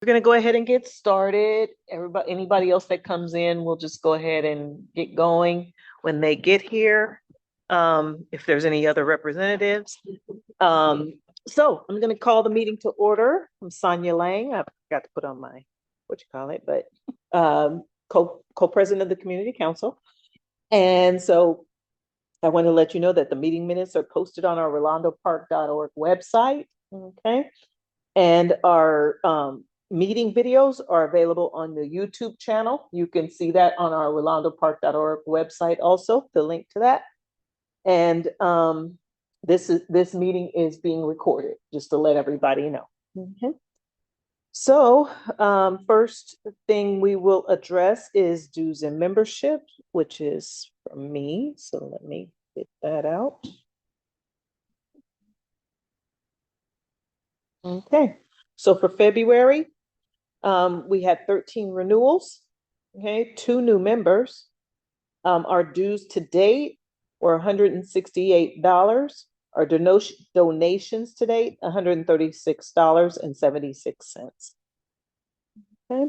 We're gonna go ahead and get started. Anybody else that comes in, we'll just go ahead and get going when they get here. If there's any other representatives. So I'm gonna call the meeting to order. I'm Sonia Lang. I forgot to put on my, but co-president of the community council. And so I want to let you know that the meeting minutes are posted on our rolandopark.org website. Okay. And our meeting videos are available on the YouTube channel. You can see that on our rolandopark.org website also, the link to that. And this meeting is being recorded, just to let everybody know. Okay. So first thing we will address is dues and membership, which is from me. So let me get that out. Okay. So for February, we had 13 renewals, okay, 2 new members. Our dues to date were $168. Our donations to date, $136.76. Okay.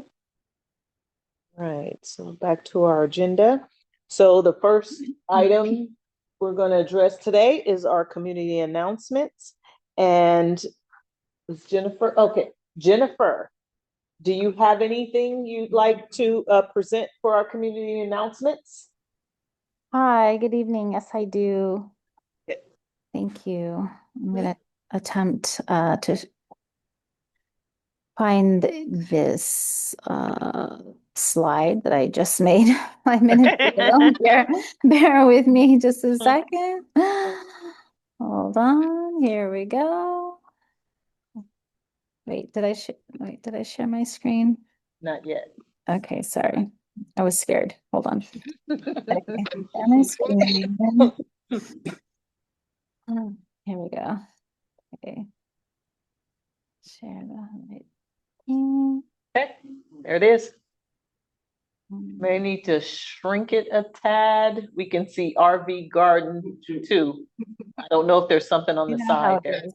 Right, so back to our agenda. So the first item we're going to address today is our community announcements. And Jennifer, okay, Jennifer, do you have anything you'd like to present for our community announcements? Hi, good evening. Yes, I do. Yeah. Thank you. I'm going to attempt to find this slide that I just made 5 minutes ago. Bear with me just a second. Hold on. Here we go. Wait, did I share my screen? Not yet. Okay, sorry. I was scared. Hold on. Okay, share my screen. Here we go. Okay. Share the Okay, there it is. May need to shrink it a tad. We can see RV Garden too. I don't know if there's something on the side there.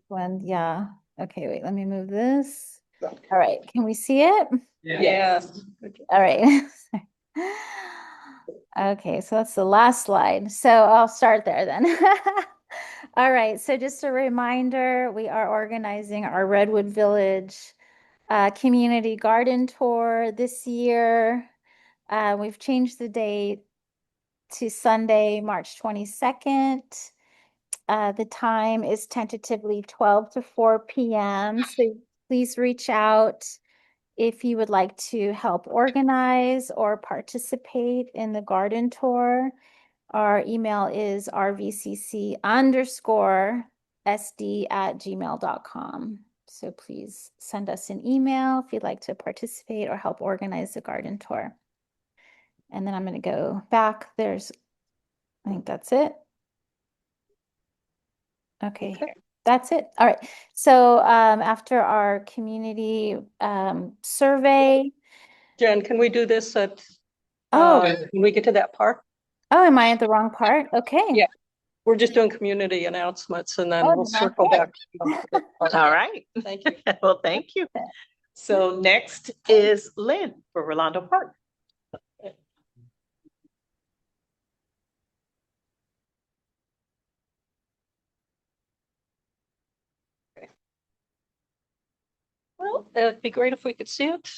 Yeah. Okay, wait, let me move this. All right, can we see it? Yes. All right. Okay, so that's the last slide. So I'll start there then. All right, so just a reminder, we are organizing our Redwood Village community garden tour this year. We've changed the date to Sunday, March 22nd. The time is tentatively 12 to 4 p.m. So please reach out if you would like to help organize or participate in the garden tour. Our email is rvcc_sd@gmail.com. So please send us an email if you'd like to participate or help organize the garden tour. And then I'm going to go back. I think that's it. Okay, that's it. All right. So after our community survey. Jen, can we do this at, Oh, when we get to that part? Oh, am I at the wrong part? Okay. Yeah. We're just doing community announcements and then we'll circle back. All right. Thank you. Well, thank you. So next is Lynn for Rolando Park. Well, it'd be great if we could see it.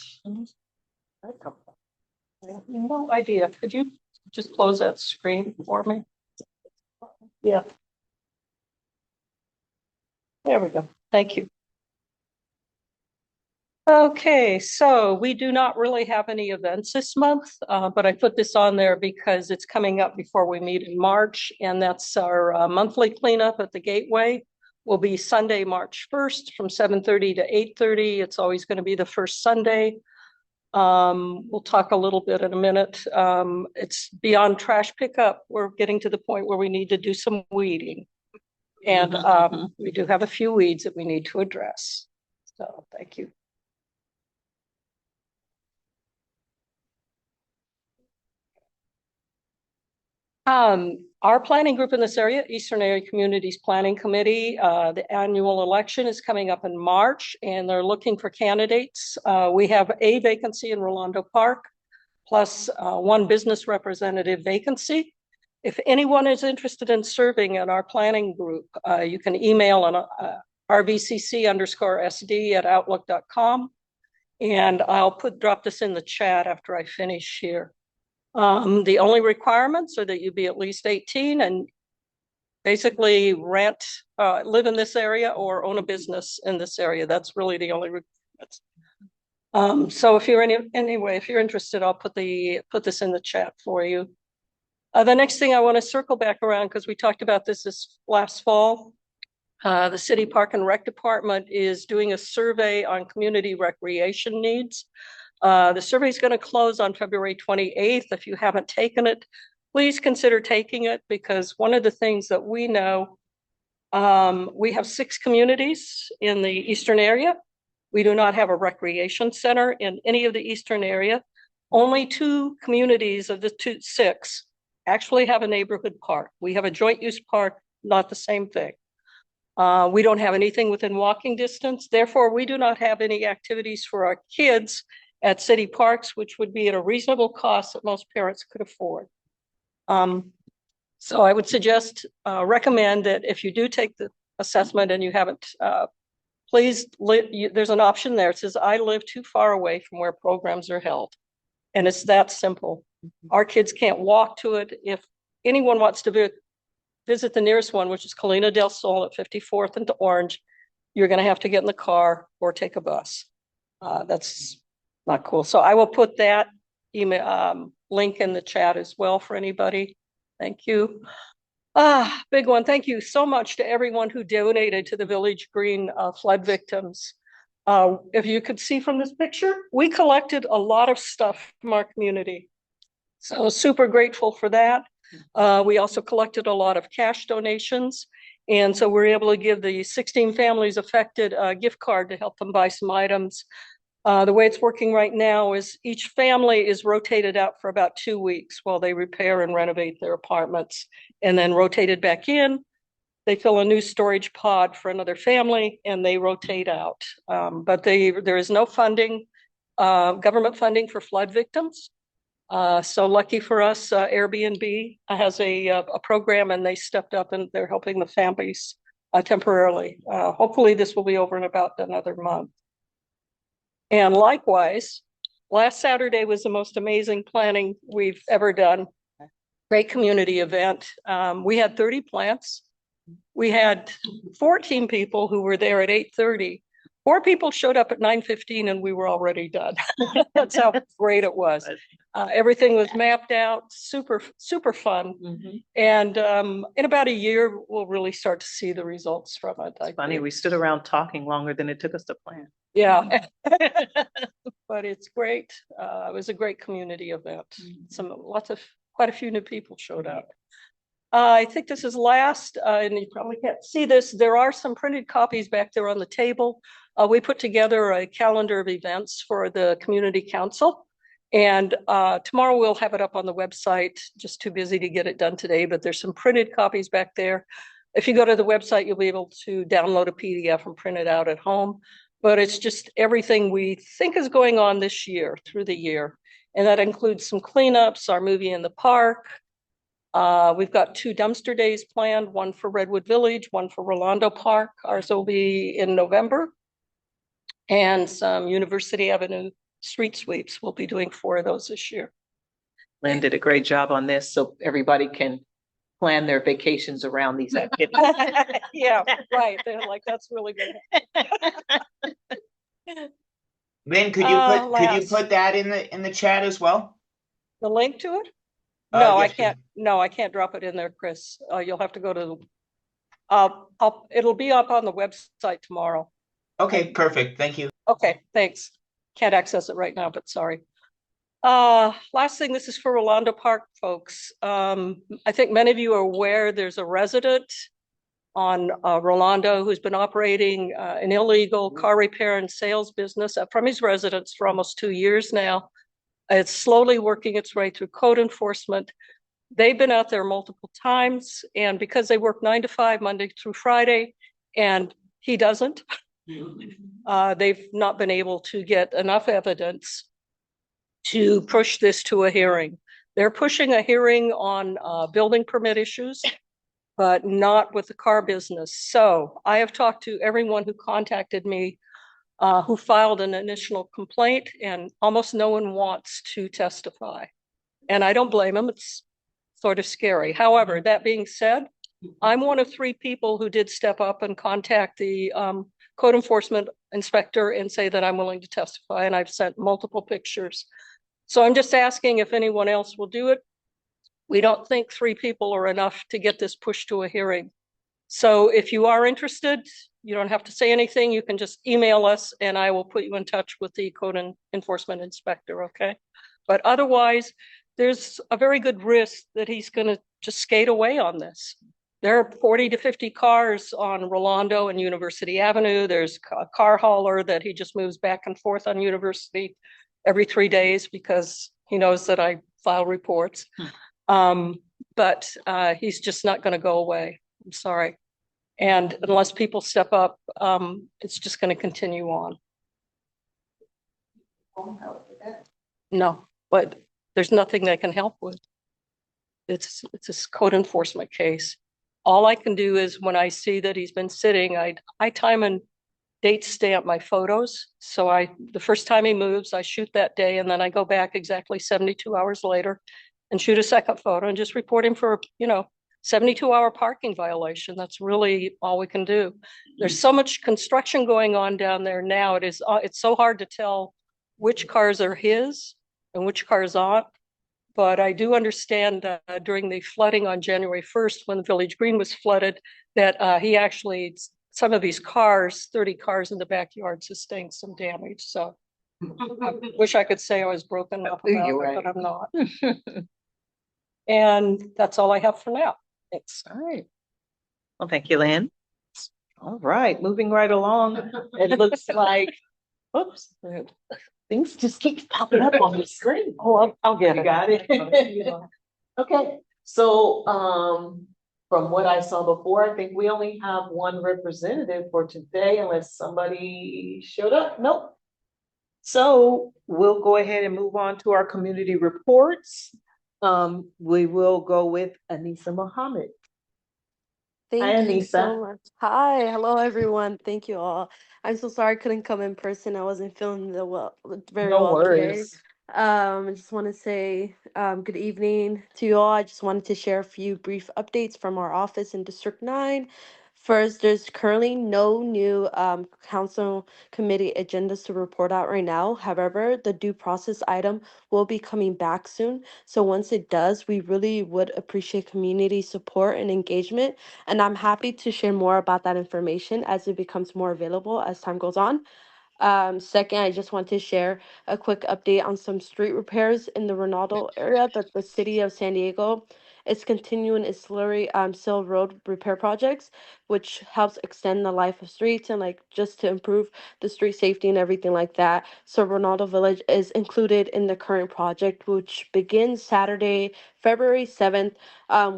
No idea. Could you just close that screen for me? Yeah. There we go. Thank you. Okay, so we do not really have any events this month, but I put this on there because it's coming up before we meet in March, and that's our monthly cleanup at the Gateway. Will be Sunday, March 1st from 7:30 to 8:30. It's always going to be the first Sunday. We'll talk a little bit in a minute. It's beyond trash pickup. We're getting to the point where we need to do some weeding. And we do have a few weeds that we need to address. So thank you. Our planning group in this area, Eastern Area Communities Planning Committee, the annual election is coming up in March, and they're looking for candidates. We have a vacancy in Rolando Park, plus one business representative vacancy. If anyone is interested in serving in our planning group, you can email on RVCC_SD@outlook.com, and I'll drop this in the chat after I finish here. The only requirements are that you be at least 18 and basically live in this area or own a business in this area. That's really the only requirements. So if you're if you're interested, I'll put this in the chat for you. The next thing I want to circle back around, because we talked about this last fall, the City Park and Rec Department is doing a survey on community recreation needs. The survey is going to close on February 28th. If you haven't taken it, please consider taking it, because one of the things that we know, we have 6 communities in the Eastern area. We do not have a recreation center in any of the Eastern area. Only 2 communities of the 6 actually have a neighborhood park. We have a joint use park, not the same thing. We don't have anything within walking distance. Therefore, we do not have any activities for our kids at city parks, which would be at a reasonable cost that most parents could afford. So I would recommend that if you do take the assessment and you haven't, please, there's an option there. It says, I live too far away from where programs are held. And it's that simple. Our kids can't walk to it. If anyone wants to visit the nearest one, which is Colina del Sol at 54th and Orange, you're going to have to get in the car or take a bus. That's not cool. So I will put that email link in the chat as well for anybody. Thank you. Big one. Thank you so much to everyone who donated to the Village Green flood victims. If you could see from this picture, we collected a lot of stuff from our community. So super grateful for that. We also collected a lot of cash donations. And so we're able to give the 16 families affected a gift card to help them buy some items. The way it's working right now is each family is rotated out for about 2 weeks while they repair and renovate their apartments, and then rotated back in. They fill a new storage pod for another family, and they rotate out. But there is no funding, government funding for flood victims. So lucky for us, Airbnb has a program, and they stepped up and they're helping the families temporarily. Hopefully this will be over in about another month. And likewise, last Saturday was the most amazing planning we've ever done. Great community event. We had 30 plants. We had 14 people who were there at 8:30. 4 people showed up at 9:15 and we were already done. That's how great it was. Everything was mapped out, super, super fun. And in about a year, we'll really start to see the results from it. It's funny, we stood around talking longer than it took us to plan. Yeah, but it's great. It was a great community event. Quite a few new people showed up. I think this is last, and you probably can't see this. There are some printed copies back there on the table. We put together a calendar of events for the community council, and tomorrow we'll have it up on the website. Just too busy to get it done today, but there's some printed copies back there. If you go to the website, you'll be able to download a PDF and print it out at home. But it's just everything we think is going on this year, through the year. And that includes some cleanups, our movie in the park. We've got 2 dumpster days planned, one for Redwood Village, one for Rolando Park. Ours will be in November. And some University Avenue street sweeps. We'll be doing 4 of those this year. Lynn did a great job on this, so everybody can plan their vacations around these activities. Yeah, right. They're like, that's really good. Lynn, could you put that in the chat as well? The link to it? No, Yes, I can't. No, I can't drop it in there, Chris. You'll have to go to. It'll be up on the website tomorrow. Okay, perfect. Thank you. Okay, thanks. Can't access it right now, but sorry. Last thing, this is for Rolando Park folks. I think many of you are aware there's a resident on Rolando who's been operating an illegal car repair and sales business from his residence for almost 2 years now. It's slowly working its way through code enforcement. They've been out there multiple times, and because they work 9 to 5, Monday through Friday, and he doesn't, they've not been able to get enough evidence to push this to a hearing. They're pushing a hearing on building permit issues, but not with the car business. So I have talked to everyone who contacted me, who filed an initial complaint, and almost no one wants to testify. And I don't blame them. It's sort of scary. However, that being said, I'm one of 3 people who did step up and contact the code enforcement inspector and say that I'm willing to testify, and I've sent multiple pictures. So I'm just asking if anyone else will do it. We don't think 3 people are enough to get this pushed to a hearing. So if you are interested, you don't have to say anything. You can just email us and I will put you in touch with the code enforcement inspector, okay? But otherwise, there's a very good risk that he's going to just skate away on this. There are 40 to 50 cars on Rolando and University Avenue. There's a car hauler that he just moves back and forth on University every 3 days because he knows that I file reports. But he's just not going to go away. I'm sorry. And unless people step up, it's just going to continue on. No, but there's nothing they can help with. It's a code enforcement case. All I can do is when I see that he's been sitting, I time and date stamp my photos. So the first time he moves, I shoot that day, and then I go back exactly 72 hours later and shoot a second photo and just report him for, 72-hour parking violation. That's really all we can do. There's so much construction going on down there now. It's so hard to tell which cars are his and which cars aren't. But I do understand that during the flooding on January 1st, when the Village Green was flooded, that he actually, some of these cars, 30 cars in the backyard, sustained some damage. So I wish I could say I was broken up about it, but I'm not. And that's all I have for now. Thanks. All right. Well, thank you, Lynn. All right, moving right along. It looks like, oops, things just keep popping up on the screen. Oh, I'll get You it. got it? Okay, so from what I saw before, I think we only have one representative for today unless somebody showed up. Nope. So we'll go ahead and move on to our community reports. We will go with Anissa Mohammed. Thank Hi, you so Anissa. much. Hi, hello everyone. Thank you all. I'm so sorry I couldn't come in person. I wasn't feeling very No well today. worries. I just want to say good evening to you all. I just wanted to share a few brief updates from our office in District 9. First, there's currently no new council committee agendas to report out right now. However, the due process item will be coming back soon. So once it does, we really would appreciate community support and engagement. And I'm happy to share more about that information as it becomes more available as time goes on. Second, I just want to share a quick update on some street repairs in the Ronaldo area that the city of San Diego is continuing its slurry sill road repair projects, which helps extend the life of streets and like just to improve the street safety and everything like that. So Ronaldo Village is included in the current project, which begins Saturday, February 7th.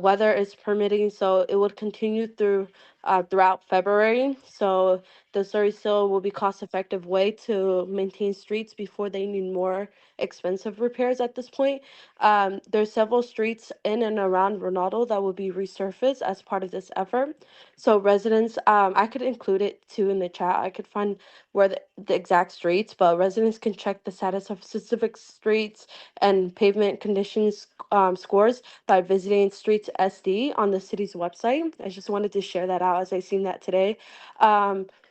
Weather is permitting, so it would continue throughout February. So the slurry sill will be cost-effective way to maintain streets before they need more expensive repairs at this point. There's several streets in and around Ronaldo that will be resurfaced as part of this effort. So residents, I could include it too in the chat. I could find where the exact streets, but residents can check the status of specific streets and pavement conditions scores by visiting Streets SD on the city's website. I just wanted to share that out as I seen that today.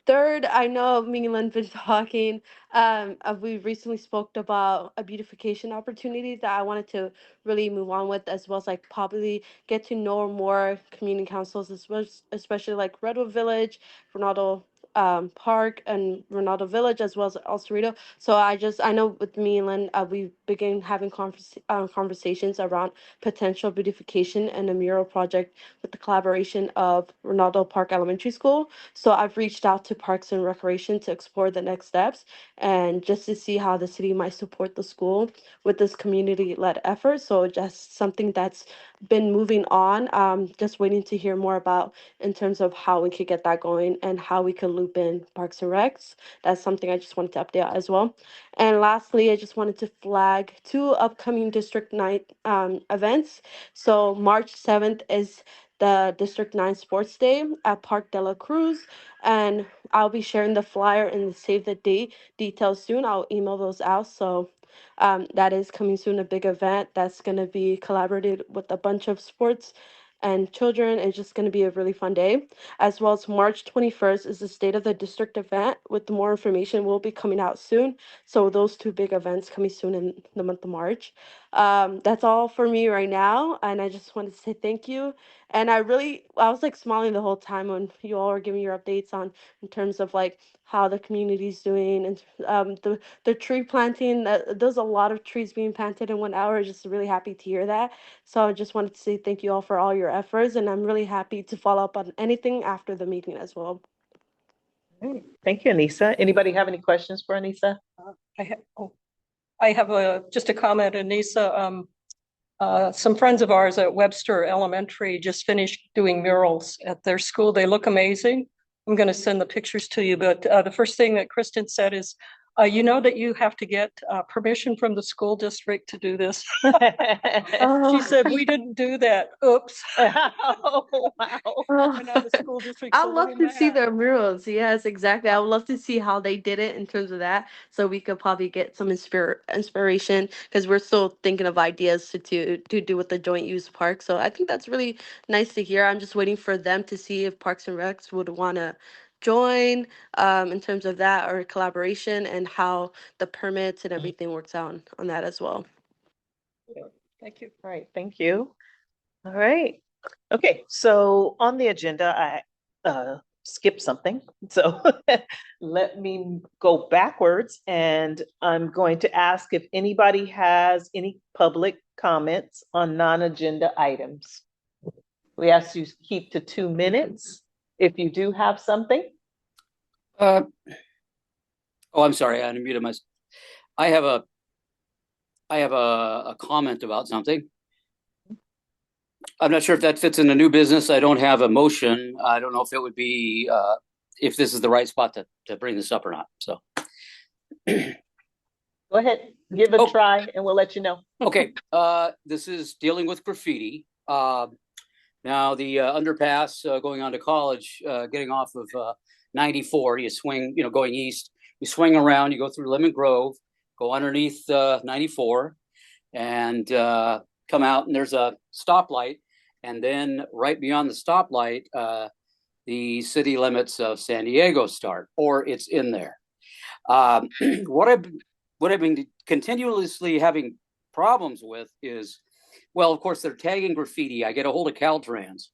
Third, I know me and Lynn been talking. We recently spoke about a beautification opportunity that I wanted to really move on with, as well as like probably get to know more community councils, especially like Redwood Village, Ronaldo Park and Ronaldo Village, as well as El Cerrito. So I know with me and Lynn, we began having conversations around potential beautification and a mural project with the collaboration of Ronaldo Park Elementary School. So I've reached out to Parks and Recreation to explore the next steps and just to see how the city might support the school with this community-led effort. So just something that's been moving on. Just waiting to hear more about in terms of how we could get that going and how we could loop in Parks and Recs. That's something I just wanted to update as well. And lastly, I just wanted to flag two upcoming District 9 events. So March 7th is the District 9 Sports Day at Park de la Cruz. And I'll be sharing the flyer and the save the date details soon. I'll email those out. So that is coming soon, a big event that's going to be collaborated with a bunch of sports and children. It's just going to be a really fun day. As well as March 21st is the State of the District event. With more information will be coming out soon. So those two big events coming soon in the month of March. That's all for me right now. And I just wanted to say thank you. And I was like smiling the whole time when you all were giving your updates on in terms of like how the community's doing and the tree planting. There's a lot of trees being planted in 1 hour. Just really happy to hear that. So I just wanted to say thank you all for all your efforts, and I'm really happy to follow up on anything after the meeting as well. Great. Thank you, Anissa. Anybody have any questions for Anissa? I have just a comment, Anissa. Some friends of ours at Webster Elementary just finished doing murals at their school. They look amazing. I'm going to send the pictures to you, but the first thing that Kristen said is, you know that you have to get permission from the school district to do this. She said, we didn't do that. Oops. Oh, wow. And now the school district's a I'd love little to see mad. their murals. Yes, exactly. I would love to see how they did it in terms of that, so we could probably get some inspiration because we're still thinking of ideas to do with the joint use park. So I think that's really nice to hear. I'm just waiting for them to see if Parks and Recs would want to join in terms of that or collaboration and how the permits and everything works out on that as well. Thank you. All right, thank you. All right. Okay, so on the agenda, I skipped something. So let me go backwards, and I'm going to ask if anybody has any public comments on non-agenda items. We ask you to keep to 2 minutes if you do have something. Oh, I'm sorry, I unmuted myself. I have a comment about something. I'm not sure if that fits in a new business. I don't have a motion. I don't know if it would be if this is the right spot to bring this up or not. So go ahead, give a try, and we'll let you know. Okay, this is dealing with graffiti. Now the underpass going on to college, getting off of 94, you swing, going east, you swing around, you go through Lemon Grove, go underneath 94, and come out, and there's a stoplight, and then right beyond the stoplight, the city limits of San Diego start, or it's in there. What I've been continuously having problems with is, well, of course, they're tagging graffiti. I get a hold of Caltrans,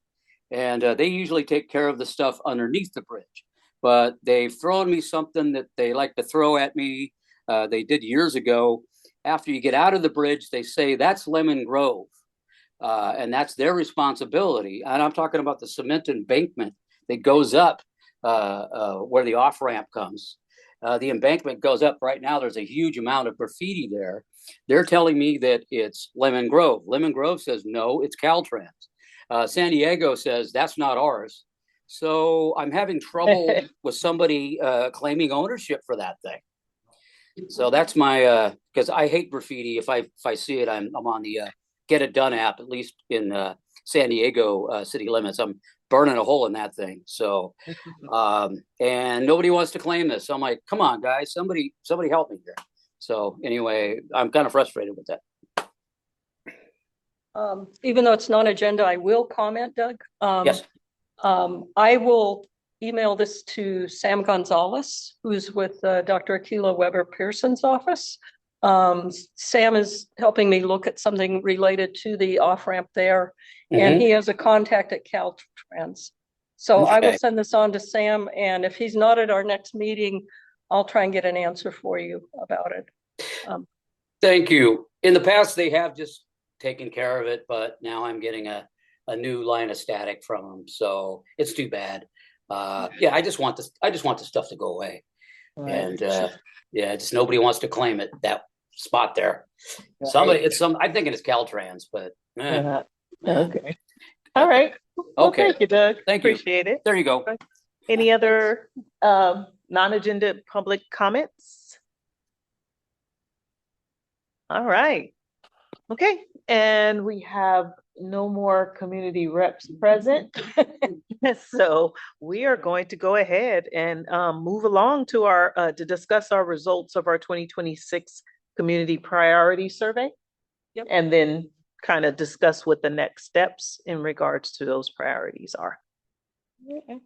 and they usually take care of the stuff underneath the bridge. But they've thrown me something that they like to throw at me. They did years ago. After you get out of the bridge, they say that's Lemon Grove, and that's their responsibility. And I'm talking about the cement embankment that goes up where the off-ramp comes. The embankment goes up right now. There's a huge amount of graffiti there. They're telling me that it's Lemon Grove. Lemon Grove says, no, it's Caltrans. San Diego says, that's not ours. So I'm having trouble with somebody claiming ownership for that thing. So that's my, because I hate graffiti. If I see it, I'm on the Get It Done app, at least in San Diego city limits. I'm burning a hole in that thing. So, and nobody wants to claim this. So I'm like, come on, guys, somebody help me here. So anyway, I'm kind of frustrated with that. Even though it's non-agenda, I will comment, Doug. Yes. I will email this to Sam Gonzalez, who's with Dr. Akila Weber Pearson's office. Sam is helping me look at something related to the off-ramp there, and he has a contact at Caltrans. So I will Okay. send this on to Sam, and if he's not at our next meeting, I'll try and get an answer for you about it. Thank you. In the past, they have just taken care of it, but now I'm getting a new line of static from them, so it's too bad. Yeah, I just want the stuff to go away. Right. And yeah, just nobody wants to claim it, that spot there. Right. I'm thinking it's Caltrans, but Okay. All right. Well, Okay. thank you, Doug. Thank you. Appreciate it. There you go. Any other non-agenda public comments? All right. Okay, and we have no more community reps present. So we are going to go ahead and move along to our to discuss our results of our 2026 community priority survey. Yep. And then kind of discuss what the next steps in regards to those priorities are. Okay.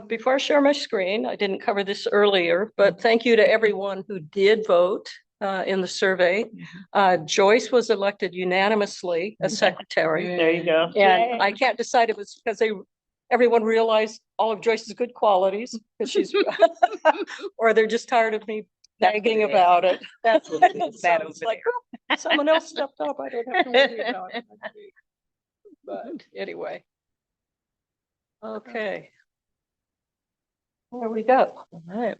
Before I share my screen, I didn't cover this earlier, but thank you to everyone who did vote in the survey. Joyce was elected unanimously as secretary. There you go. And I can't decide if it's because everyone realized all of Joyce's good qualities, because she's, or they're just tired of me nagging about it. That's what it is. So it's like, oh, someone else stepped up. I don't have to worry about it. But anyway. Okay. There we go. All right.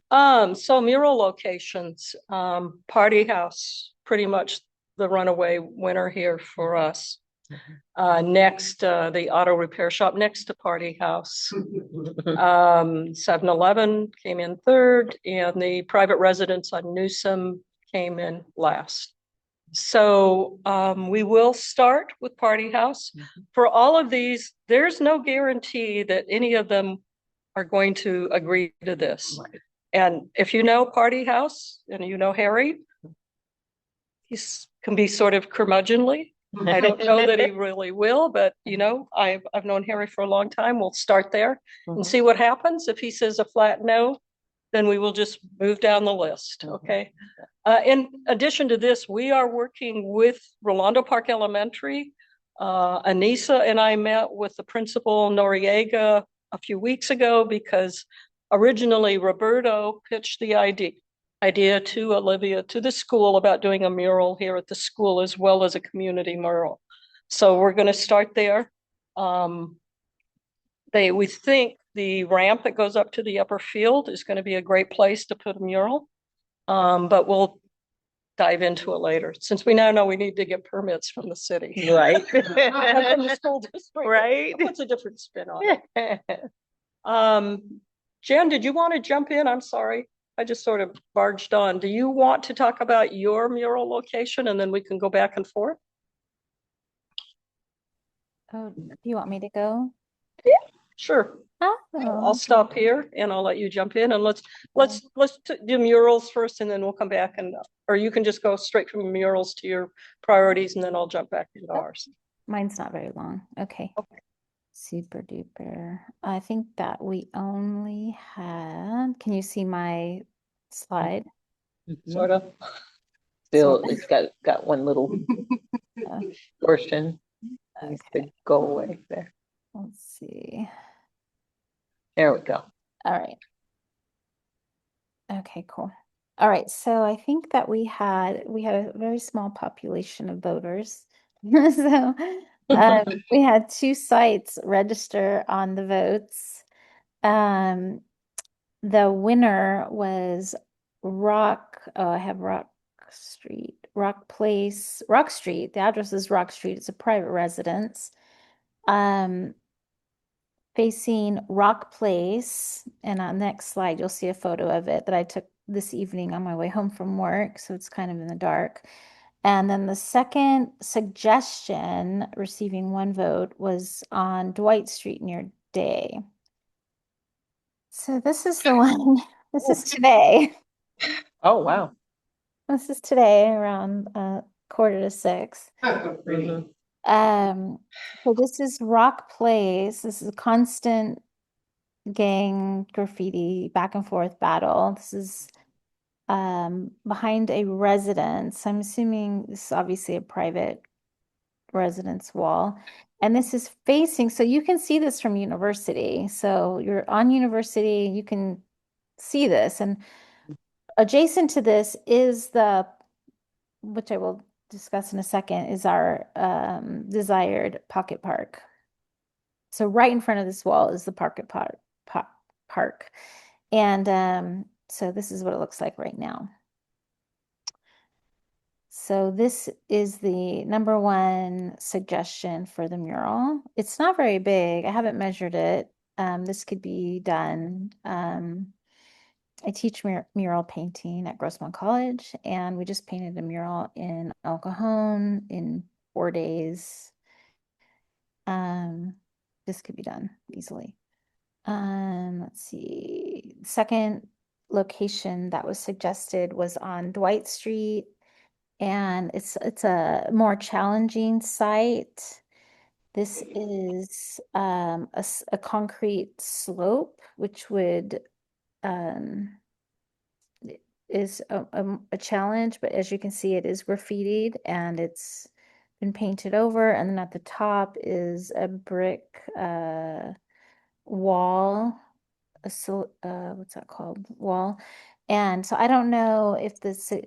So mural locations, Party House, pretty much the runaway winner here for us. Next, the auto repair shop next to Party House. 7-Eleven came in third, and the private residence on Newsom came in last. So we will start with Party House. For all of these, there's no guarantee that any of them are going to agree to this. Right. And if you know Party House and you know Harry, he can be sort of curmudgeonly. I don't know that he really will, but you know, I've known Harry for a long time. We'll start there and see what happens. If he says a flat no, then we will just move down the list. Okay. In addition to this, we are working with Rolando Park Elementary. Anissa and I met with the principal Noriega a few weeks ago because originally Roberto pitched the idea to Olivia, to the school, about doing a mural here at the school as well as a community mural. So we're going to start there. We think the ramp that goes up to the upper field is going to be a great place to put a mural. But we'll dive into it later, since we now know we need to get permits from the city. Right. And from the school district. Right. It puts a different spin on it. Jen, did you want to jump in? I'm sorry. I just sort of barged on. Do you want to talk about your mural location and then we can go back and forth? Oh, do you want me to go? Yeah, sure. Oh. I'll stop here and I'll let you jump in, and let's do murals first, and then we'll come back, and or you can just go straight from murals to your priorities, and then I'll jump back into ours. Mine's not very long. Okay. Super duper. I think that we only had, can you see my slide? Sort of. Still, it's got one little portion. Needs to go away there. Let's see. There we go. All right. Okay, cool. All right, so I think that we had a very small population of voters. So we had 2 sites register on the votes. The winner was Rock Street. The address is Rock Street. It's a private residence. Facing Rock Place, and on the next slide you'll see a photo of it that I took this evening on my way home from work, so it's kind of in the dark. And then the second suggestion, receiving 1 vote, was on Dwight Street near Day. So this is the one. This is today. Oh, wow. This is today around 5:45. So this is Rock Place. This is a constant gang graffiti back and forth battle. This is behind a residence. I'm assuming this is obviously a private residence wall. And this is facing, so you can see this from University. So you're on University, you can see this. And adjacent to this is which I will discuss in a second, is our desired pocket park. So right in front of this wall is the pocket park. And so this is what it looks like right now. So this is the number one suggestion for the mural. It's not very big. I haven't measured it. This could be done. I teach mural painting at Grossmont College, and we just painted a mural in El Cajon in 4 days. This could be done easily. Let's see. Second location that was suggested was on Dwight Street, and it's a more challenging site. This is a concrete slope, which would is a challenge, but as you can see, it is graffitied and it's been painted over. And then at the top is a brick wall, what's that called? Wall. And so I don't know if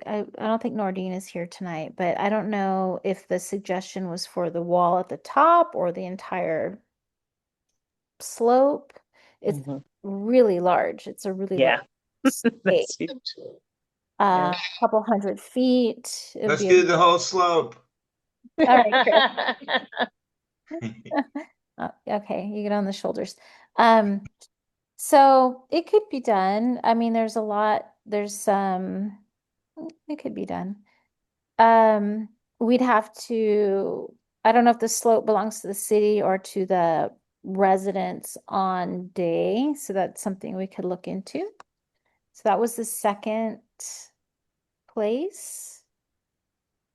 I don't think Nordine is here tonight, but I don't know if the suggestion was for the wall at the top or the entire slope. It's really large. It's a really large space. A couple 100 feet. Let's do the whole slope. All right, okay, you get on the shoulders. So it could be done. I mean, there's it could be done. We'd have to, I don't know if the slope belongs to the city or to the residents on day. So that's something we could look into. So that was the second place.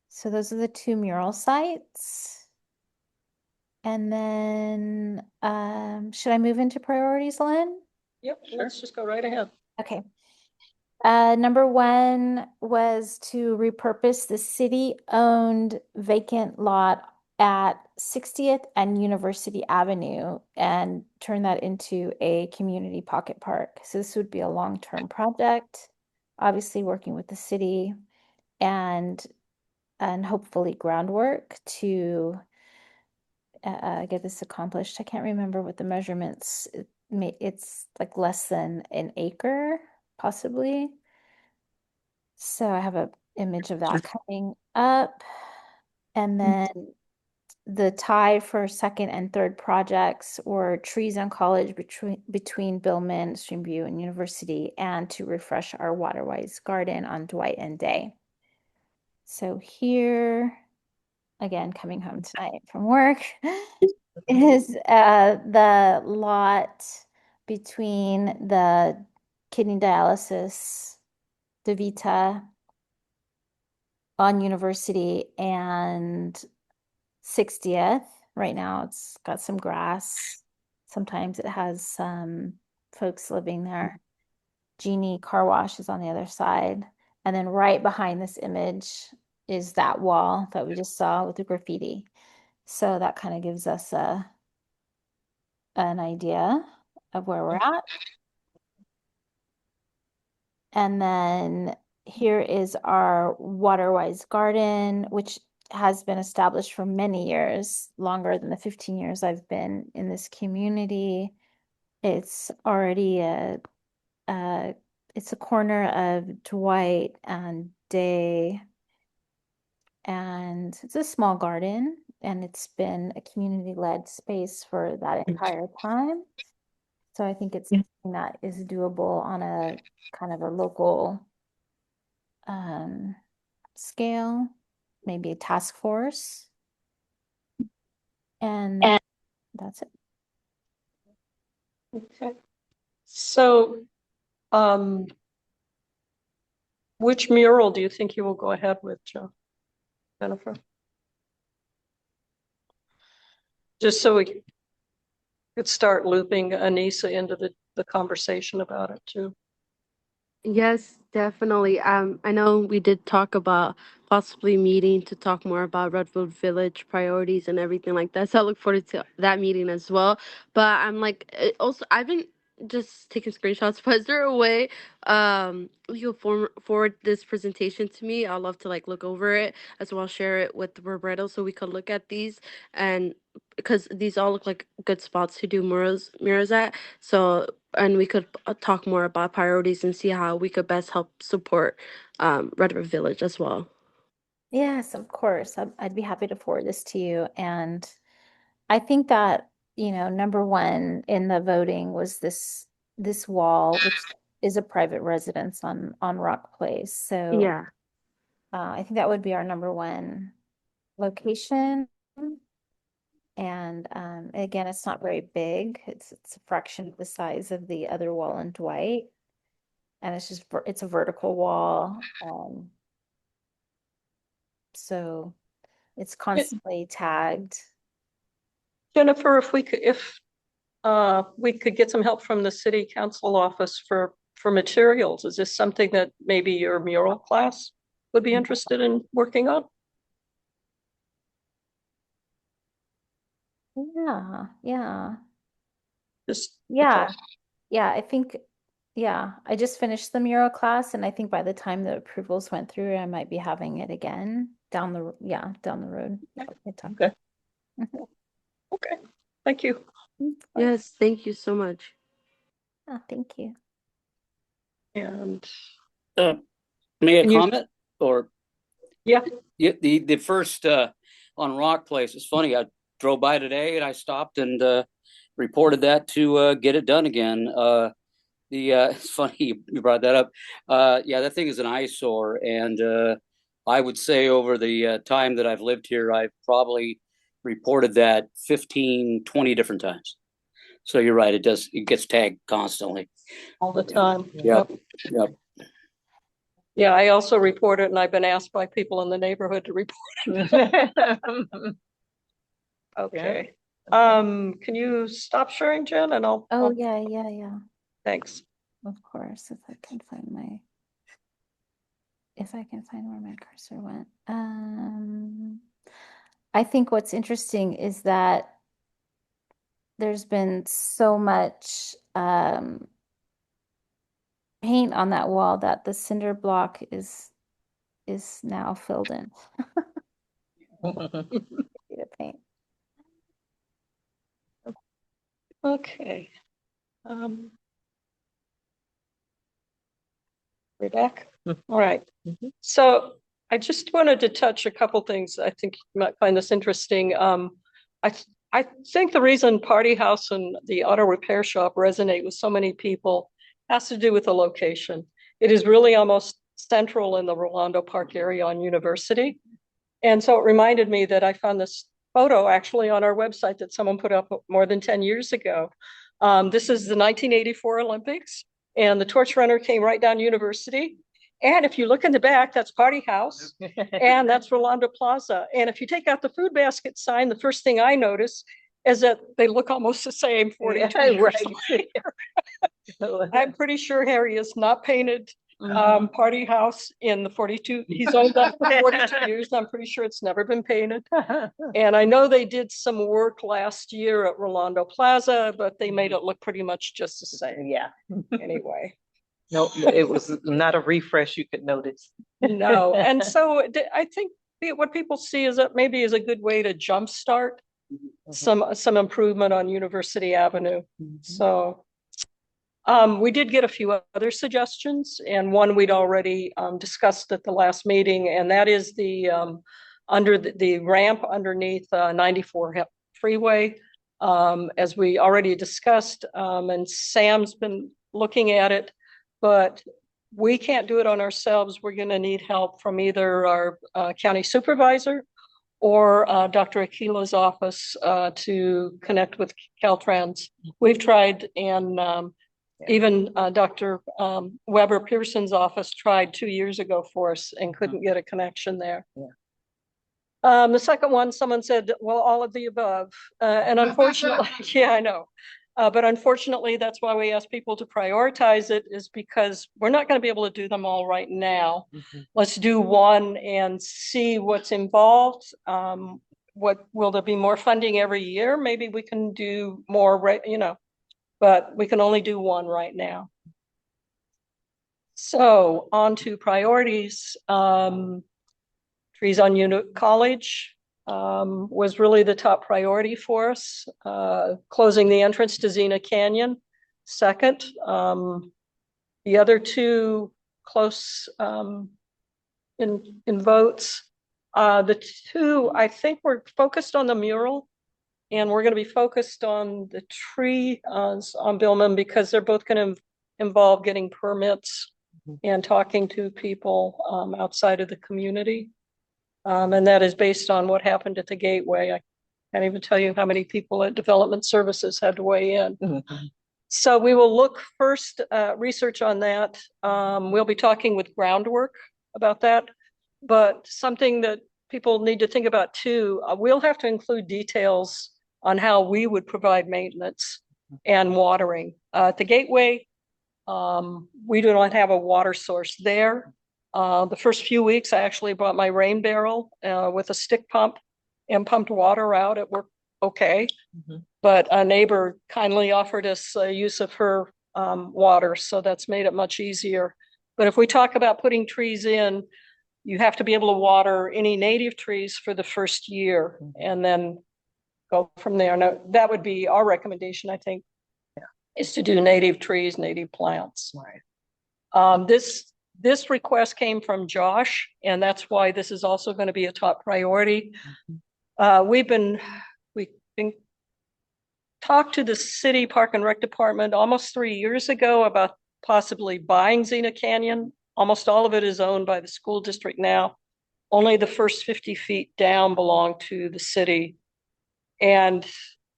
So those are the two mural sites. And then, should I move into priorities, Lynn? Yep, let's just go right ahead. Okay. Number one was to repurpose the city-owned vacant lot at 60th and University Avenue and turn that into a community pocket park. So this would be a long-term project, obviously working with the city and hopefully groundwork to get this accomplished. I can't remember what the measurements, it's like less than an acre, possibly. So I have an image of that coming up. And then the tie for second and third projects were trees on College between Billman, Streamview, and University, and to refresh our Waterwise Garden on Dwight and Day. So here, again, coming home tonight from work, is the lot between the kidney dialysis, DeVita on University and 60th. Right now it's got some grass. Sometimes it has some folks living there. Genie Car Wash is on the other side. And then right behind this image is that wall that we just saw with the graffiti. So that kind of gives us an idea of where we're at. And then here is our Waterwise Garden, which has been established for many years, longer than the 15 years I've been in this community. It's already it's a corner of Dwight and Day. And it's a small garden, and it's been a community-led space for that entire time. So I think it's something that is doable on a kind of a local scale, maybe a task force. And that's it. Okay. So, which mural do you think you will go ahead with, Jennifer? Just so we could start looping Anissa into the conversation about it too. Yes, definitely. I know we did talk about possibly meeting to talk more about Redwood Village priorities and everything like that. So I look forward to that meeting as well. But I'm like, also, I've been just taking screenshots, but is there a way you'll forward this presentation to me? I'd love to like look over it as well, share it with Roberto so we could look at these, and because these all look like good spots to do murals at. So, and we could talk more about priorities and see how we could best help support Redwood Village as well. Yes, of course. I'd be happy to forward this to you. And I think that, number one in the voting was this wall, which is a private residence on Rock Place. So Yeah. I think that would be our number one location. And again, it's not very big. It's a fraction of the size of the other wall in Dwight. And it's a vertical wall. So it's constantly tagged. Jennifer, if we could get some help from the city council office for materials, is this something that maybe your mural class would be interested in working on? Yeah. Just Yeah. I think, I just finished the mural class, and I think by the time the approvals went through, I might be having it again down the road. Okay. Okay. Thank you. Yes, thank you so much. Oh, thank you. And May I Can you- comment? Or yeah, the first on Rock Place, it's funny, I drove by today and I stopped and reported that to get it done again. It's funny you brought that up. Yeah, that thing is an eyesore, and I would say over the time that I've lived here, I've probably reported that 15, 20 different times. So you're right, it gets tagged constantly. all the time. Yep. Yeah, I also report it, and I've been asked by people in the neighborhood to report it. Okay. Can you stop sharing, Jen? And I'll. Oh, yeah. Thanks. Of course, if I can find where my cursor went. I think what's interesting is that there's been so much paint on that wall that the cinder block is now filled in. The paint. Okay. We're back. All right. So I just wanted to touch a couple things. I think you might find this interesting. I think the reason Party House and the auto repair shop resonate with so many people has to do with the location. It is really almost central in the Rolando Park area on University. And so it reminded me that I found this photo actually on our website that someone put up more than 10 years ago. This is the 1984 Olympics, and the torch runner came right down University. And if you look in the back, that's Party House, and that's Rolando Plaza. And if you take out the food basket sign, the first thing I notice is that they look almost the same 42 years later. I'm pretty sure Harry is not painted Party House in the 42. He's owned that for 42 years, and I'm pretty sure it's never been painted. And I know they did some work last year at Rolando Plaza, but they made it look pretty much just the same. Yeah. Anyway. No, it was not a refresh you could notice. No, and so I think what people see is that maybe is a good way to jumpstart some improvement on University Avenue. So we did get a few other suggestions, and one we'd already discussed at the last meeting, and that is the under the ramp underneath 94 freeway, as we already discussed, and Sam's been looking at it, but we can't do it on ourselves. We're going to need help from either our county supervisor or Dr. Akila's office to connect with Caltrans. We've tried, and even Dr. Weber Pearson's office tried 2 years ago for us and couldn't get a connection there. The second one, someone said, well, all of the above. And unfortunately, yeah, I know. But unfortunately, that's why we ask people to prioritize it, is because we're not going to be able to do them all right now. Let's do one and see what's involved. What will there be more funding every year? Maybe we can do more, you know, but we can only do one right now. So on to priorities. Trees on Unit College was really the top priority for us. Closing the entrance to Xena Canyon, second. The other two close in votes. The two, I think we're focused on the mural, and we're going to be focused on the tree on Billman, because they're both going to involve getting permits and talking to people outside of the community. And that is based on what happened at the Gateway. I can't even tell you how many people at Development Services had to weigh in. So we will look first, research on that. We'll be talking with Groundwork about that, but something that people need to think about too, we'll have to include details on how we would provide maintenance and watering. At the Gateway, we do not have a water source there. The first few weeks, I actually brought my rain barrel with a stick pump and pumped water out. It worked okay. But a neighbor kindly offered us use of her water, so that's made it much easier. But if we talk about putting trees in, you have to be able to water any native trees for the first year and then go from there. Now, that would be our recommendation, I think, is to do native trees, native plants. Right. This request came from Josh, and that's why this is also going to be a top priority. We've been talked to the city Park and Rec department almost 3 years ago about possibly buying Xena Canyon. Almost all of it is owned by the school district now. Only the first 50 feet down belong to the city. And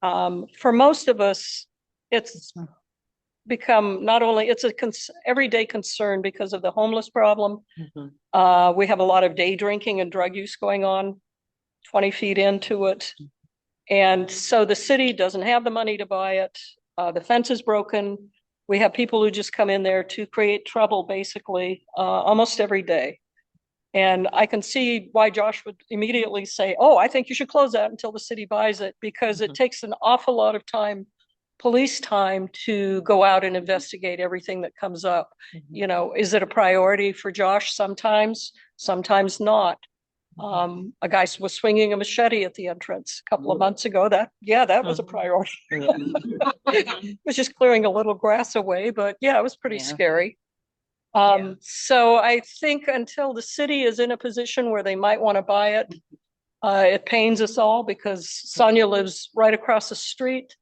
for most of us, it's become not only, it's a everyday concern because of the homeless problem. We have a lot of day drinking and drug use going on 20 feet into it. And so the city doesn't have the money to buy it. The fence is broken. We have people who just come in there to create trouble, basically, almost every day. And I can see why Josh would immediately say, oh, I think you should close that until the city buys it, because it takes an awful lot of time, police time, to go out and investigate everything that comes up. You know, is it a priority for Josh? Sometimes not. A guy was swinging a machete at the entrance a couple of months ago. That was a priority. It was just clearing a little grass away, but yeah, it was pretty scary. So I think until the city is in a position where they might want to buy it, it pains us all because Sonia lives right across the street,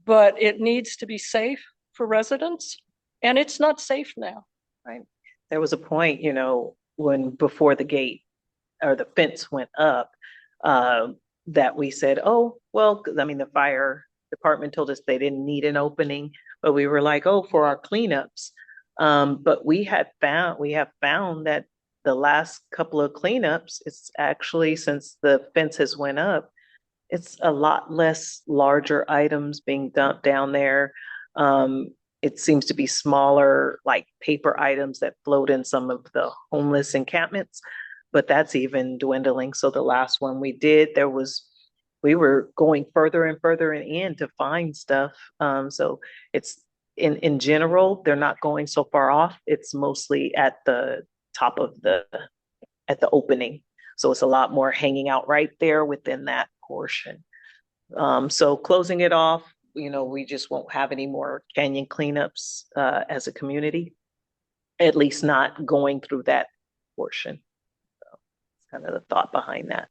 but it needs to be safe for residents, and it's not safe now. Right. There was a point, you know, when before the gate or the fence went up, that we said, oh, well, I mean, the fire department told us they didn't need an opening, but we were like, oh, for our cleanups. But we have found that the last couple of cleanups, it's actually, since the fences went up, it's a lot less larger items being dumped down there. It seems to be smaller, like paper items that float in some of the homeless encampments, but that's even dwindling. So the last one we did, we were going further and further in to find stuff. So it's in general, they're not going so far off. It's mostly at the top of at the opening. So it's a lot more hanging out right there within that portion. So closing it off, you know, we just won't have any more canyon cleanups as a community, at least not going through that portion. Kind of the thought behind that.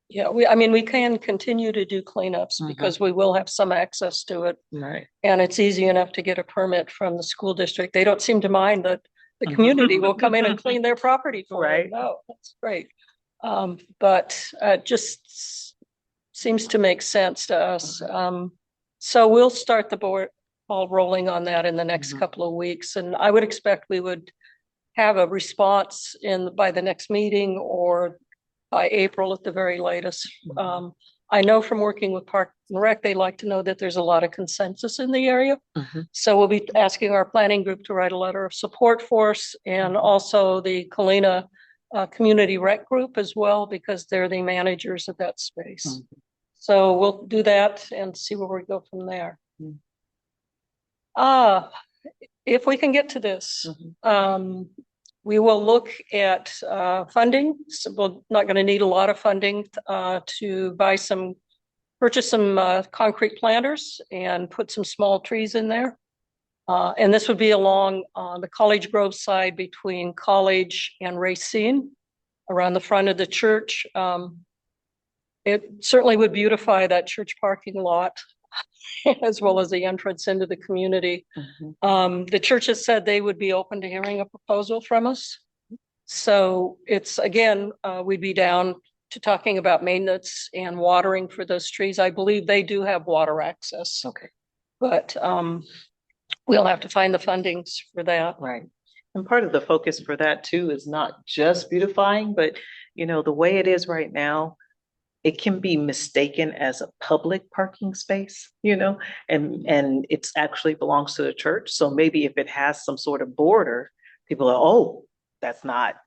Yeah, we can continue to do cleanups because we will have some access to it. Right. And it's easy enough to get a permit from the school district. They don't seem to mind that the community will come in and clean their property for them. No, that's great. But it just seems to make sense to us. So we'll start the ball rolling on that in the next couple of weeks. And I would expect we would have a response by the next meeting or by April at the very latest. I know from working with Park and Rec, they like to know that there's a lot of consensus in the area. So we'll be asking our planning group to write a letter of support for us, and also the Kalina Community Rec Group as well, because they're the managers of that space. So we'll do that and see where we go from there. If we can get to this, we will look at funding. So we're not going to need a lot of funding to purchase some concrete planters and put some small trees in there. And this would be along the College Grove side between College and Racine, around the front of the church. It certainly would beautify that church parking lot, as well as the entrance into the community. The church has said they would be open to hearing a proposal from us. So it's, again, we'd be down to talking about maintenance and watering for those trees. I believe they do have water access. Okay. But we'll have to find the fundings for that. Right. And part of the focus for that too is not just beautifying, but the way it is right now, it can be mistaken as a public parking space, and it's actually belongs to the church. So maybe if it has some sort of border, people are, oh,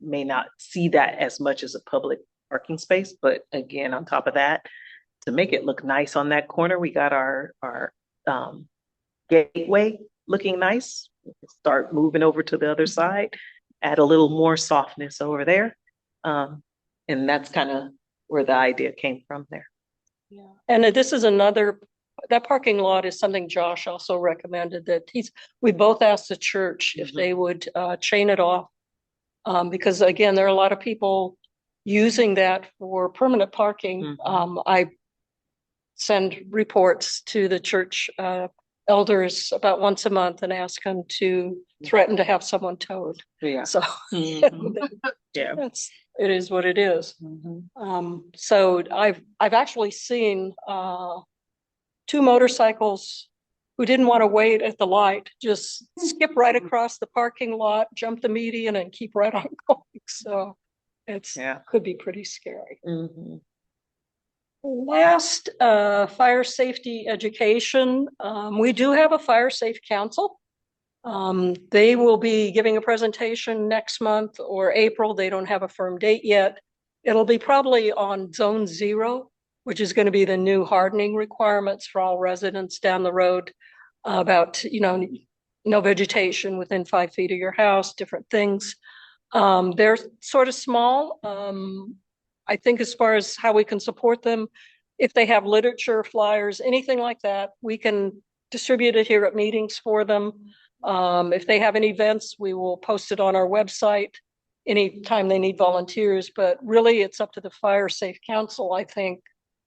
may not see that as much as a public parking space. But again, on top of that, to make it look nice on that corner, we got our gateway looking nice. Start moving over to the other side, add a little more softness over there. And that's kind of where the idea came from there. Yeah. And this is that parking lot is something Josh also recommended, that we both asked the church if they would chain it off. Because again, there are a lot of people using that for permanent parking. I send reports to the church elders about once a month and ask them to threaten to have someone towed. Yeah. So yeah, it is what it is. So I've actually seen 2 motorcycles who didn't want to wait at the light, just skip right across the parking lot, jump the median, and keep right on going. So could be pretty scary. Last, fire safety education. We do have a fire safe council. They will be giving a presentation next month or April. They don't have a firm date yet. It'll be probably on Zone 0, which is going to be the new hardening requirements for all residents down the road, about, no vegetation within 5 feet of your house, different things. They're sort of small. I think as far as how we can support them, if they have literature, flyers, anything like that, we can distribute it here at meetings for them. If they have any events, we will post it on our website anytime they need volunteers. But really, it's up to the Fire Safe Council, I think,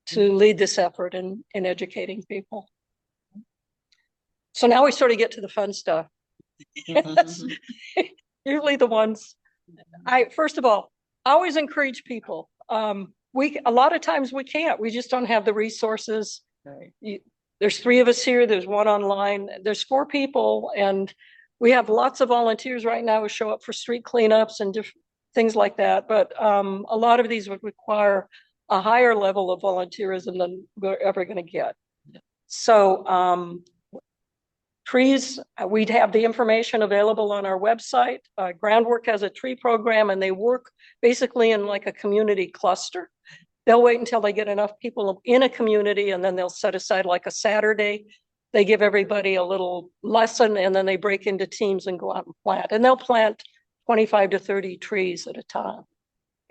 to lead this effort in educating people. So now we sort of get to the fun stuff. Usually the ones first of all, I always encourage people. A lot of times we can't. We just don't have the resources. Right. There's 3 of us here. There's 1 online. There's 4 people, and we have lots of volunteers right now who show up for street cleanups and different things like that. But a lot of these would require a higher level of volunteerism than we're ever going to get. So trees, we'd have the information available on our website. Groundwork has a tree program, and they work basically in like a community cluster. They'll wait until they get enough people in a community, and then they'll set aside like a Saturday. They give everybody a little lesson, and then they break into teams and go out and plant. And they'll plant 25 to 30 trees at a time.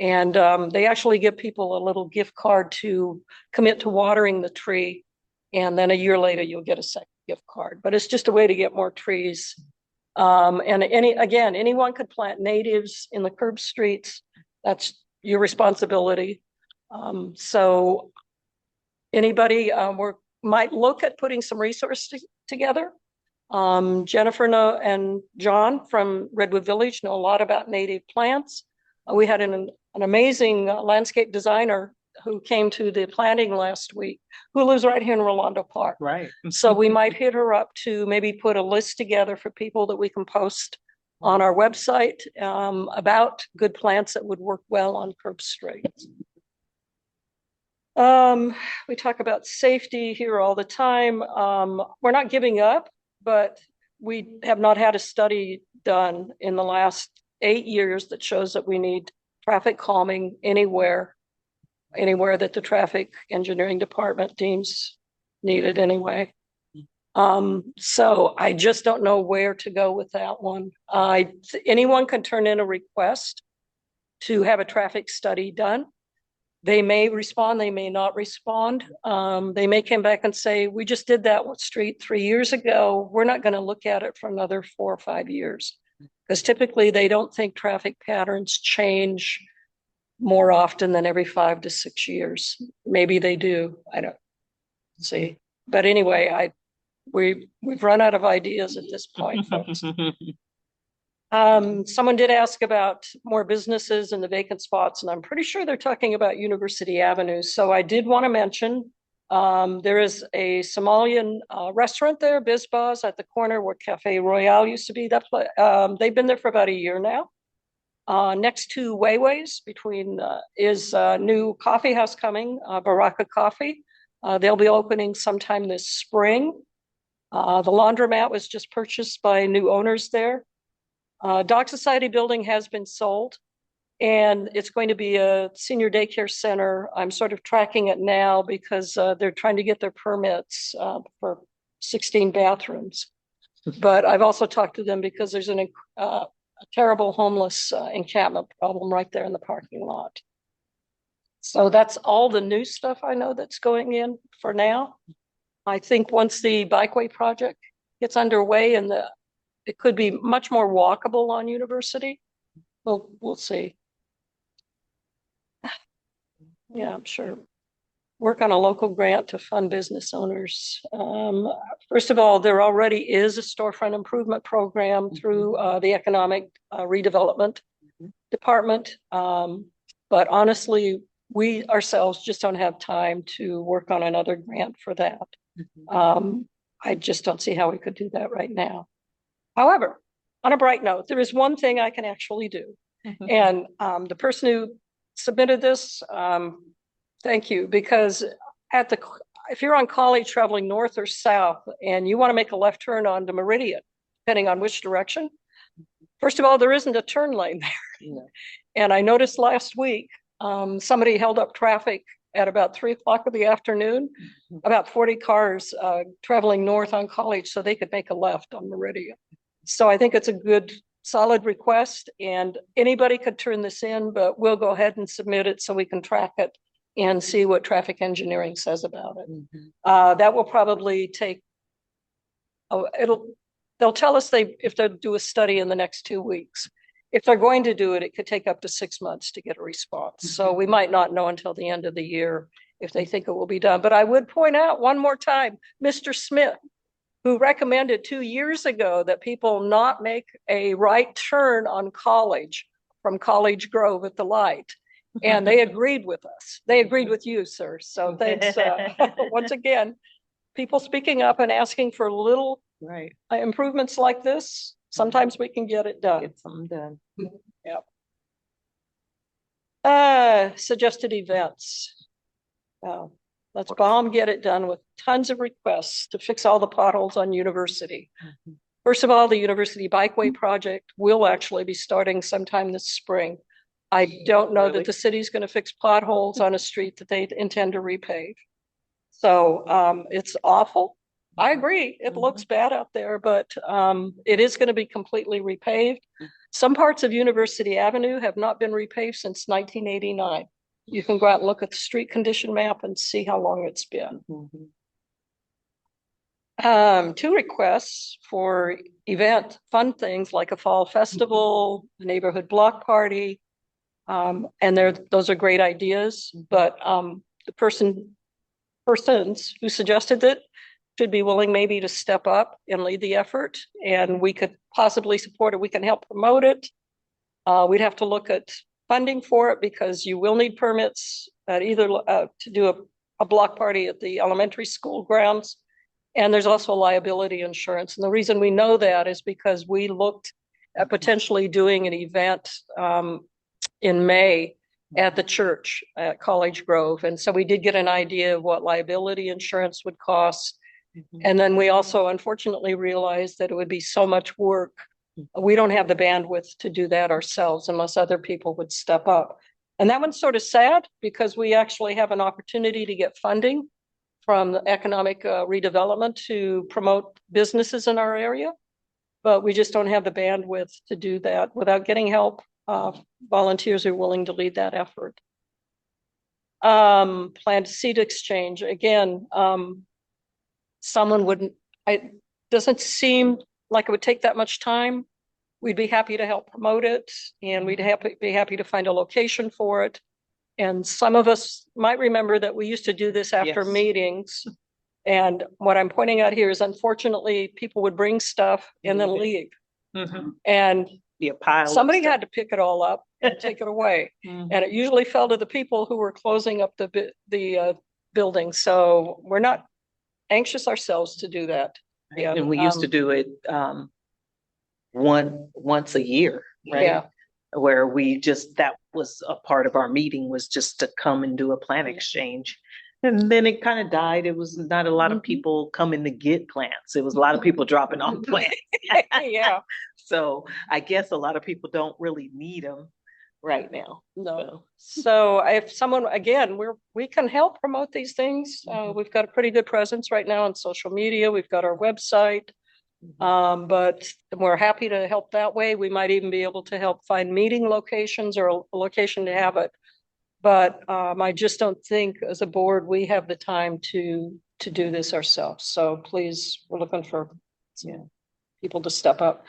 And they actually give people a little gift card to commit to watering the tree. And then a year later, you'll get a second gift card. But it's just a way to get more trees. And anyone could plant natives in the curb streets. That's your responsibility. So anybody might look at putting some resources together. Jennifer and John from Redwood Village know a lot about native plants. We had an amazing landscape designer who came to the planting last week, who lives right here in Rolando Park. Right. So we might hit her up to maybe put a list together for people that we can post on our website about good plants that would work well on curb streets. We talk about safety here all the time. We're not giving up, but we have not had a study done in the last 8 years that shows that we need traffic calming anywhere that the traffic engineering department deems needed anyway. So I just don't know where to go with that one. Anyone can turn in a request to have a traffic study done. They may respond, they may not respond. They may come back and say, we just did that street 3 years ago. We're not going to look at it for another 4 or 5 years. Because typically they don't think traffic patterns change more often than every 5 to 6 years. Maybe they do. I don't see. But anyway, we've run out of ideas at this point, folks. Someone did ask about more businesses and the vacant spots, and I'm pretty sure they're talking about University Avenue. So I did want to mention there is a Somalian restaurant there, Bizbaz, at the corner where Cafe Royale used to be. They've been there for about a year now. Next to Wayways is a new coffee house coming, Baraka Coffee. They'll be opening sometime this spring. The laundromat was just purchased by new owners there. Dock Society building has been sold, and it's going to be a senior daycare center. I'm sort of tracking it now because they're trying to get their permits for 16 bathrooms. But I've also talked to them because there's a terrible homeless encampment problem right there in the parking lot. So that's all the new stuff I know that's going in for now. I think once the bikeway project gets underway and it could be much more walkable on University. We'll see. Yeah, I'm sure. Work on a local grant to fund business owners. First of all, there already is a storefront improvement program through the Economic Redevelopment Department. But honestly, we ourselves just don't have time to work on another grant for that. I just don't see how we could do that right now. However, on a bright note, there is one thing I can actually do. And the person who submitted this, thank you, because if you're on College traveling north or south and you want to make a left turn onto Meridian, depending on which direction, first of all, there isn't a turn lane there. No. And I noticed last week, somebody held up traffic at about 3 o'clock in the afternoon, about 40 cars traveling north on College so they could make a left on Meridian. So I think it's a good, solid request, and anybody could turn this in, but we'll go ahead and submit it so we can track it and see what traffic engineering says about it. That will probably take, they'll tell us if they'll do a study in the next 2 weeks. If they're going to do it, it could take up to 6 months to get a response. So we might not know until the end of the year if they think it will be done. But I would point out one more time, Mr. Smith, who recommended 2 years ago that people not make a right turn on College from College Grove at the light. And they agreed with us. They agreed with you, sir. So thanks. Once again, people speaking up and asking for little improvements like this. Sometimes we can get it done. Get something done. Yep. Suggested events. Let's get it done with tons of requests to fix all the potholes on University. First of all, the University Bikeway project will actually be starting sometime this spring. I don't know that the city's going to fix potholes on a street that they intend to repave. So it's awful. I agree. It looks bad out there, but it is going to be completely repaved. Some parts of University Avenue have not been repaved since 1989. You can go out and look at the street condition map and see how long it's been. 2 requests for fun things like a fall festival, a neighborhood block party. And those are great ideas, but the persons who suggested it should be willing maybe to step up and lead the effort, and we could possibly support it. We can help promote it. We'd have to look at funding for it because you will need permits at either to do a block party at the elementary school grounds. And there's also liability insurance. And the reason we know that is because we looked at potentially doing an event in May at the church at College Grove. And so we did get an idea of what liability insurance would cost. And then we also unfortunately realized that it would be so much work. We don't have the bandwidth to do that ourselves unless other people would step up. And that one's sort of sad because we actually have an opportunity to get funding from the economic redevelopment to promote businesses in our area. But we just don't have the bandwidth to do that without getting help. Volunteers are willing to lead that effort. Planned seat exchange, again, someone wouldn't, it doesn't seem like it would take that much time. We'd be happy to help promote it, and we'd be happy to find a location for it. And some of us might remember that we used to do this after meetings. And what I'm pointing out here is, unfortunately, people would bring stuff and then leave. And somebody had to pick it all up and take it away. And it usually fell to the people who were closing up the building. So we're not anxious ourselves to do that. Yeah. And we used to do it once a year, right? Yeah. Where we just, that was a part of our meeting, was just to come and do a plan exchange. And then it kind of died. It was not a lot of people coming to get plants. It was a lot of people dropping off plants. Yeah. So I guess a lot of people don't really need them right now. No. So if someone, again, we can help promote these things. We've got a pretty good presence right now on social media. We've got our website. But we're happy to help that way. We might even be able to help find meeting locations or a location to have it. But I just don't think as a board we have the time to do this ourselves. So please, we're looking for people to step up.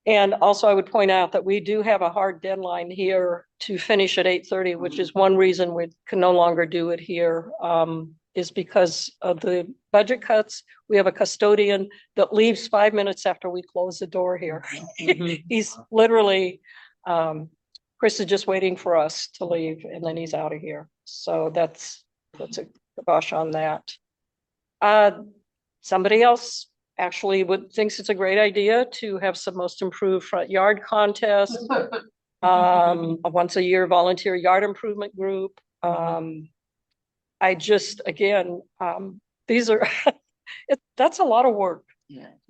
And also I would point out that we do have a hard deadline here to finish at 8:30, which is one reason we can no longer do it here, is because of the budget cuts. We have a custodian that leaves 5 minutes after we close the door here. He's literally, Chris is just waiting for us to leave and then he's out of here. So that's a kibosh on that. Somebody else actually thinks it's a great idea to have some most improved front yard contest, a once a year volunteer yard improvement group. I just, again, these are, that's a lot of work.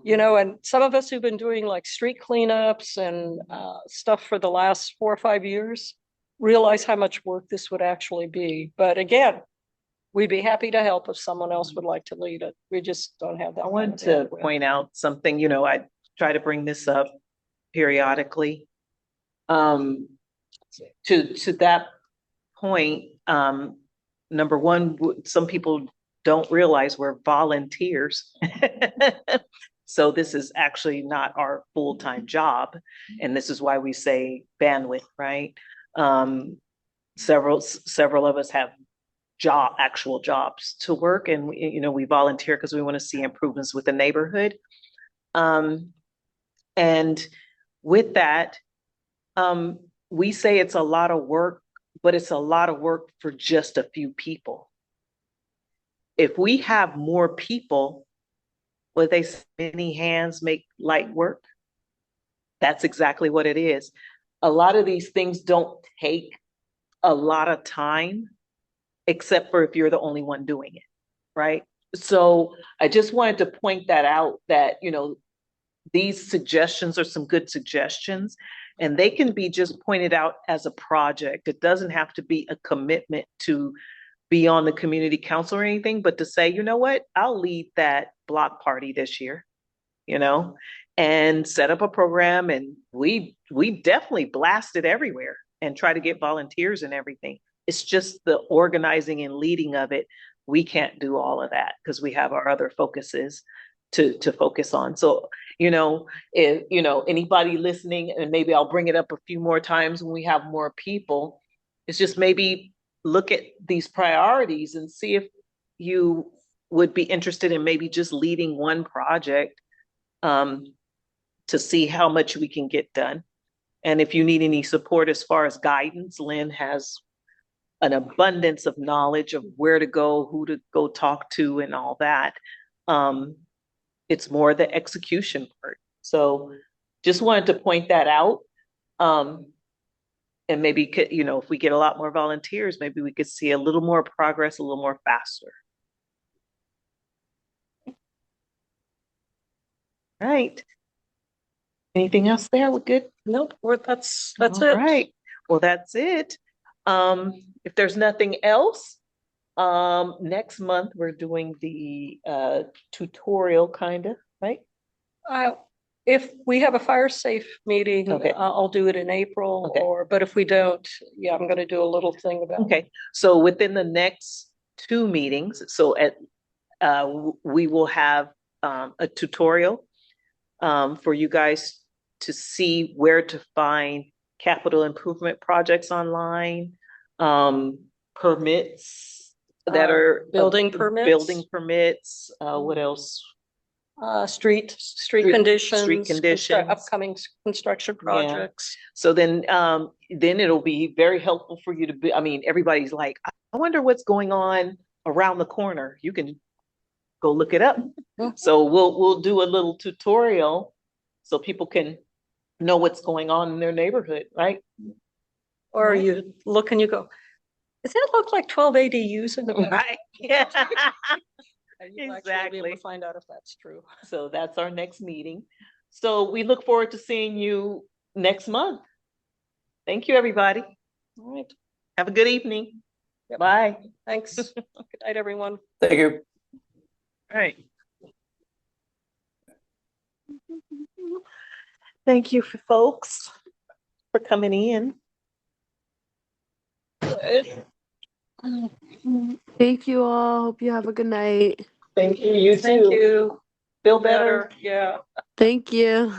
You know, and some of us who've been doing like street cleanups and stuff for the last 4 or 5 years realize how much work this would actually be. But again, we'd be happy to help if someone else would like to lead it. We just don't have that. I wanted to point out something, you know, I try to bring this up periodically. To that point, number one, some people don't realize we're volunteers. So this is actually not our full-time job. And this is why we say bandwidth, right? Several of us have actual jobs to work, and we volunteer because we want to see improvements with the neighborhood. And with that, we say it's a lot of work, but it's a lot of work for just a few people. If we have more people, well, they say many hands make light work. That's exactly what it is. A lot of these things don't take a lot of time, except for if you're the only one doing it, right? So I just wanted to point that out, that, these suggestions are some good suggestions, and they can be just pointed out as a project. It doesn't have to be a commitment to be on the community council or anything, but to say, you know what, I'll lead that block party this year, and set up a program. And we definitely blast it everywhere and try to get volunteers and everything. It's just the organizing and leading of it. We can't do all of that because we have our other focuses to focus on. So, if, anybody listening, and maybe I'll bring it up a few more times when we have more people, it's just maybe look at these priorities and see if you would be interested in maybe just leading one project, to see how much we can get done. And if you need any support as far as guidance, Lynn has an abundance of knowledge of where to go, who to go talk to, and all that. It's more the execution part. So just wanted to point that out. And maybe could, you know, if we get a lot more volunteers, maybe we could see a little more progress, a little more faster. Right. Anything else there? We're good? Nope, that's All it. right. Well, that's it. If there's nothing else, next month we're doing the tutorial kind of, right? If we have a fire safe meeting, Okay. I'll do it in April Okay. but if we don't, yeah, I'm gonna do a little thing about it. Okay. So within the next 2 meetings, so we will have a tutorial for you guys to see where to find capital improvement projects online, permits that are building permits. building permits. What else? Street conditions, conditions. upcoming construction projects. So then it'll be very helpful for you to be, I mean, everybody's like, I wonder what's going on around the corner. You can go look it up. So we'll do a little tutorial so people can know what's going on in their neighborhood, right? Or you look and you go, does that look like 12 ADUs in the back? Right. Yeah. You'll actually be Exactly. able to find out if that's true. So that's our next meeting. So we look forward to seeing you next month. Thank you, everybody. All right. Have a good evening. Yep. Bye. Thanks. Good night, everyone. Thank you. All right. Thank you for folks for coming in. Thank you all. Hope you have a good night. Thank you. You too. Thank you. Feel better. Yeah. Thank you.